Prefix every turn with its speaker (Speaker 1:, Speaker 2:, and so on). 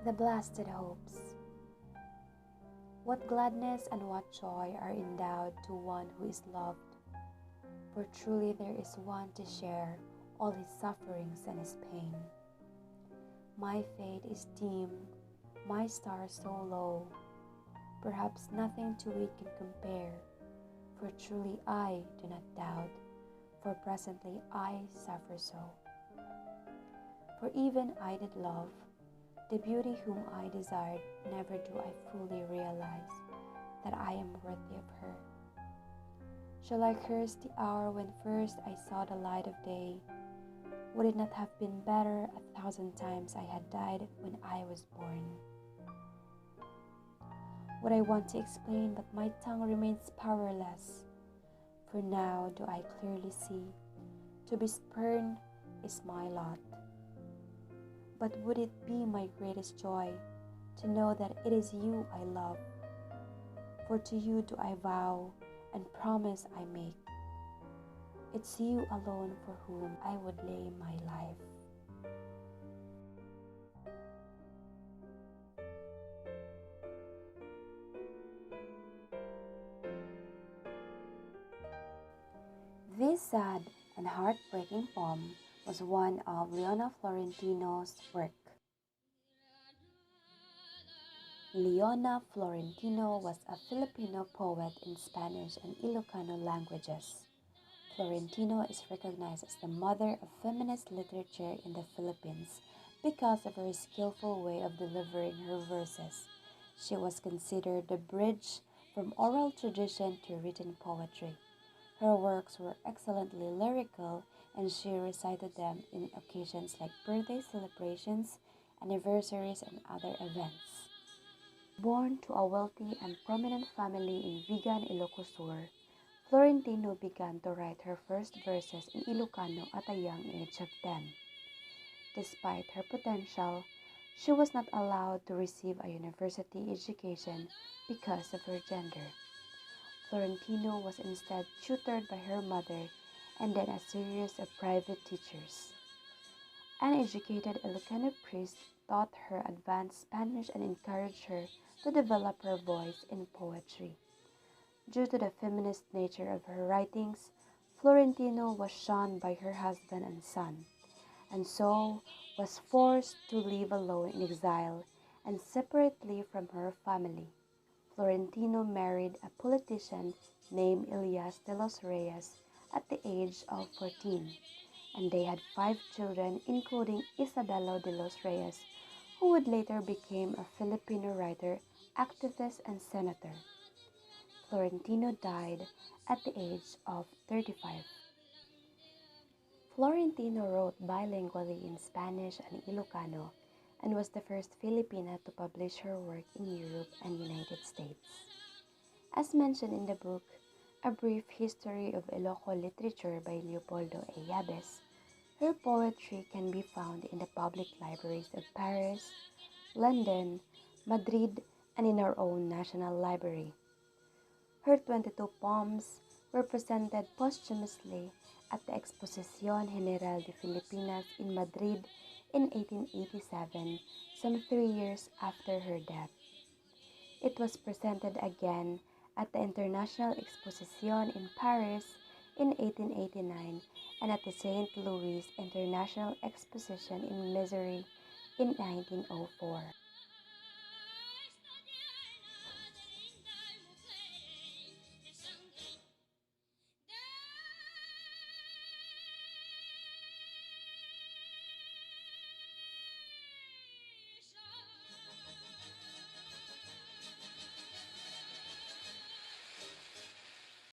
Speaker 1: The blasted hopes. What gladness and what joy are endowed to one who is loved. For truly there is one to share all his sufferings and his pain. My fate is dim, my star so low. Perhaps nothing to it can compare. For truly I do not doubt, for presently I suffer so. For even I did love, the beauty whom I desired, never do I fully realize that I am worthy of her. Shall I curse the hour when first I saw the light of day? Would it not have been better 1,000 times I had died when I was born? What I want to explain, but my tongue remains powerless. For now do I clearly see, to be spurned is my lot. But would it be my greatest joy to know that it is you I love? For to you do I vow and promise I make. It's you alone for whom I would lay my life. This sad and heartbreaking poem was one of Leona Florentino's work. Leona Florentino was a Filipino poet in Spanish and Ilocano languages. Florentino is recognized as the mother of feminist literature in the Philippines because of her skillful way of delivering her verses. She was considered the bridge from oral tradition to written poetry. Her works were excellently lyrical, and she recited them in occasions like birthday celebrations, anniversaries, and other events. Born to a wealthy and prominent family in Vigan, Ilocos Sur, Florentino began to write her first verses in Ilocano at a young age of 10. Despite her potential, she was not allowed to receive a university education because of her gender. Florentino was instead tutored by her mother and then a series of private teachers. An educated Ilocano priest taught her advanced Spanish and encouraged her to develop her voice in poetry. Due to the feminist nature of her writings, Florentino was shunned by her husband and son, and so was forced to live alone in exile and separately from her family. Florentino married a politician named Elias de los Reyes at the age of 14, and they had 5 children, including Isabelo de los Reyes, who would later become a Filipino writer, activist, and senator. Florentino died at the age of 35. Florentino wrote bilingually in Spanish and Ilocano and was the first Filipina to publish her work in Europe and United States. As mentioned in the book, A Brief History of Iloco Literature by Leopoldo A. Yabes, her poetry can be found in the public libraries of Paris, London, Madrid, and in our own National Library. Her 22 poems were presented posthumously at the Exposición General de Filipinas in Madrid in 1887, some 3 years after her death. It was presented again at the International Exposition in Paris in 1889 and at the St. Louis International Exposition in Missouri in 1904.